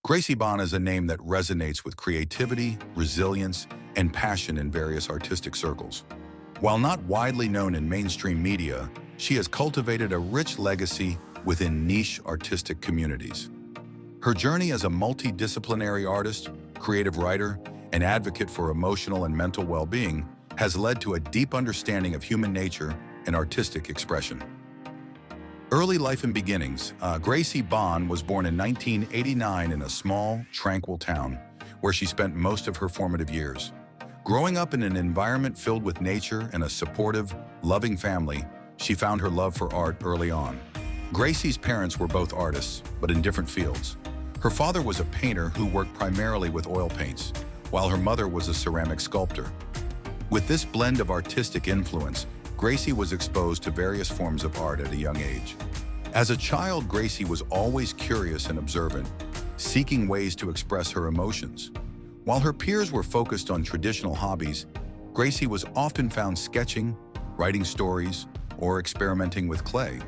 Gracie Bon is a name that resonates with creativity, resilience, and passion in various artistic circles. While not widely known in mainstream media, she has cultivated a rich legacy within niche artistic communities. Her journey as a multidisciplinary artist, creative writer, and advocate for emotional and mental well-being has led to a deep understanding of human nature and artistic expression. Early life and beginnings. Gracie Bon was born in 1989 in a small, tranquil town where she spent most of her formative years. Growing up in an environment filled with nature and a supportive, loving family, she found her love for art early on. Gracie's parents were both artists, but in different fields. Her father was a painter who worked primarily with oil paints, while her mother was a ceramic sculptor. With this blend of artistic influence, Gracie was exposed to various forms of art at a young age. As a child, Gracie was always curious and observant, seeking ways to express her emotions. While her peers were focused on traditional hobbies, Gracie was often found sketching, writing stories, or experimenting with clay.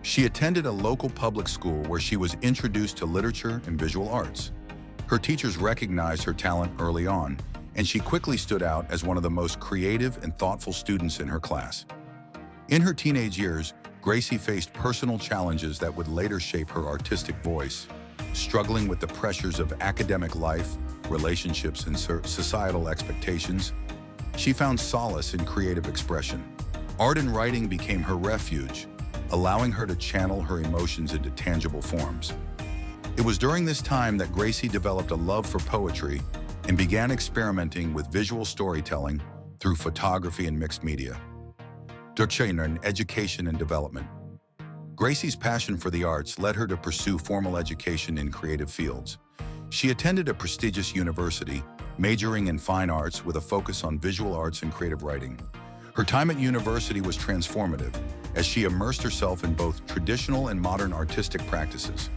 She attended a local public school where she was introduced to literature and visual arts. Her teachers recognized her talent early on, and she quickly stood out as one of the most creative and thoughtful students in her class. In her teenage years, Gracie faced personal challenges that would later shape her artistic voice. Struggling with the pressures of academic life, relationships, and societal expectations, she found solace in creative expression. Art and writing became her refuge, allowing her to channel her emotions into tangible forms. It was during this time that Gracie developed a love for poetry and began experimenting with visual storytelling through photography and mixed media. Tryon in education and development. Gracie's passion for the arts led her to pursue formal education in creative fields. She attended a prestigious university, majoring in fine arts with a focus on visual arts and creative writing. Her time at university was transformative, as she immersed herself in both traditional and modern artistic practices.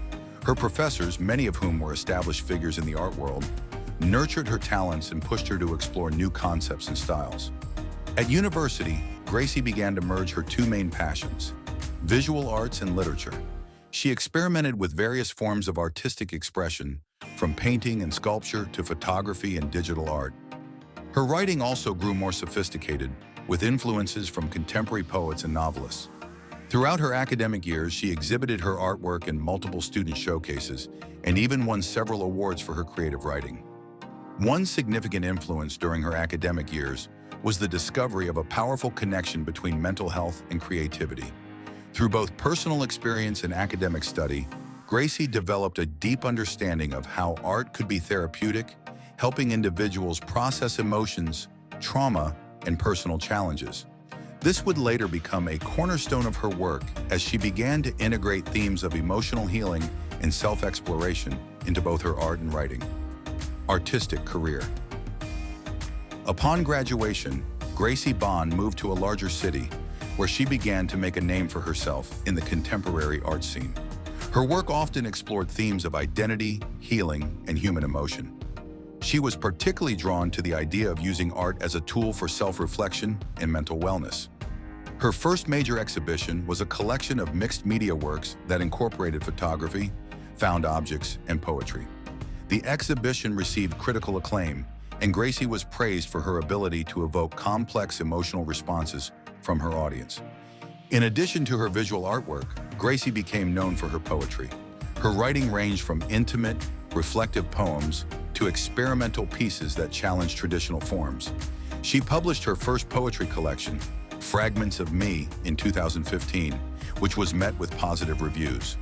Her professors, many of whom were established figures in the art world, nurtured her talents and pushed her to explore new concepts and styles. At university, Gracie began to merge her two main passions, visual arts and literature. She experimented with various forms of artistic expression, from painting and sculpture to photography and digital art. Her writing also grew more sophisticated, with influences from contemporary poets and novelists. Throughout her academic years, she exhibited her artwork in multiple student showcases and even won several awards for her creative writing. One significant influence during her academic years was the discovery of a powerful connection between mental health and creativity. Through both personal experience and academic study, Gracie developed a deep understanding of how art could be therapeutic, helping individuals process emotions, trauma, and personal challenges. This would later become a cornerstone of her work as she began to integrate themes of emotional healing and self-exploration into both her art and writing. Artistic career. Upon graduation, Gracie Bon moved to a larger city where she began to make a name for herself in the contemporary art scene. Her work often explored themes of identity, healing, and human emotion. She was particularly drawn to the idea of using art as a tool for self-reflection and mental wellness. Her first major exhibition was a collection of mixed media works that incorporated photography, found objects, and poetry. The exhibition received critical acclaim, and Gracie was praised for her ability to evoke complex emotional responses from her audience. In addition to her visual artwork, Gracie became known for her poetry. Her writing ranged from intimate, reflective poems to experimental pieces that challenged traditional forms. She published her first poetry collection, Fragments of Me, in 2015, which was met with positive reviews.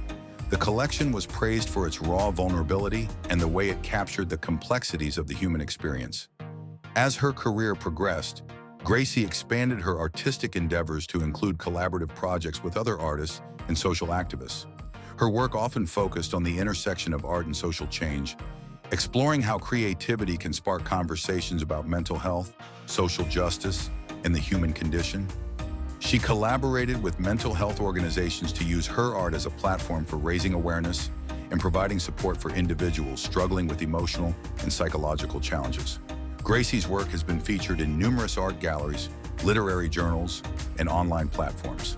The collection was praised for its raw vulnerability and the way it captured the complexities of the human experience. As her career progressed, Gracie expanded her artistic endeavors to include collaborative projects with other artists and social activists. Her work often focused on the intersection of art and social change, exploring how creativity can spark conversations about mental health, social justice, and the human condition. She collaborated with mental health organizations to use her art as a platform for raising awareness and providing support for individuals struggling with emotional and psychological challenges. Gracie's work has been featured in numerous art galleries, literary journals, and online platforms.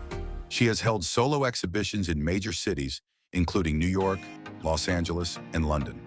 She has held solo exhibitions in major cities, including New York, Los Angeles, and London.